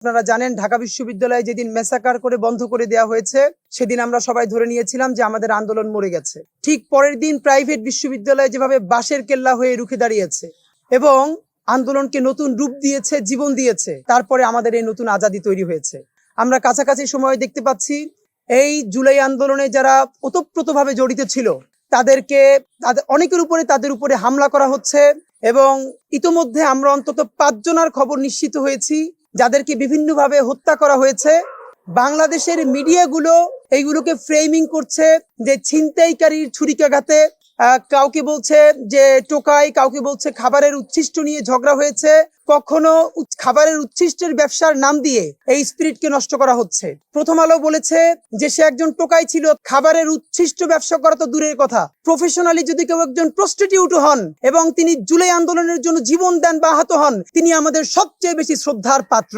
আপনারা জানেন ঢাকা বিশ্ববিদ্যালয়ে যেদিন মেসাকার করে বন্ধ করে দেওয়া হয়েছে সেদিন আমরা সবাই ধরে নিয়েছিলাম যে আমাদের আন্দোলন মরে গেছে। ঠিক পরের দিন প্রাইভেট বিশ্ববিদ্যালয় যেভাবে বাঁশের কেল্লা হয়ে রুখে দাঁড়িয়েছে এবং আন্দোলনকে নতুন রূপ দিয়েছে, জীবন দিয়েছে, তারপরে আমাদের এই নতুন আজাদী তৈরি হয়েছে। আমরা কাছাকাছি সময় দেখতে পাচ্ছি এই জুলাই আন্দোলনে যারা ওতপ্রোতভাবে জড়িত ছিল তাদের উপরে হামলা করা হচ্ছে এবং ইতোমধ্যে আমরা অন্তত 5 জনের খবর নিশ্চিত হয়েছি যাদেরকে বিভিন্নভাবে হত্যা করা হয়েছে। বাংলাদেশের মিডিয়াগুলো এইগুলোকে ফ্রেমিং করছে যে ছিনতাইকারীর ছুরিকাঘাতে, কাউকে বলছে যে টোকাই, কাউকে বলছে খাবারের উচ্ছিষ্ট নিয়ে ঝগড়া হয়েছে, কখনো খাবারের উচ্ছিষ্টের ব্যবসার নাম দিয়ে এই স্পিরিটকে নষ্ট করা হচ্ছে। প্রথম আলো বলেছে যে সে একজন টোকাই ছিল, খাবারের উচ্ছিষ্ট ব্যবসা করা তো দূরের কথা, প্রফেশনালি যদি কেউ একজন প্রস্টিটিউট হন এবং তিনি জুলাই আন্দোলনের জন্য জীবন দেন বা আহত হন, তিনি আমাদের সবচেয়ে বেশি শ্রদ্ধার পাত্র।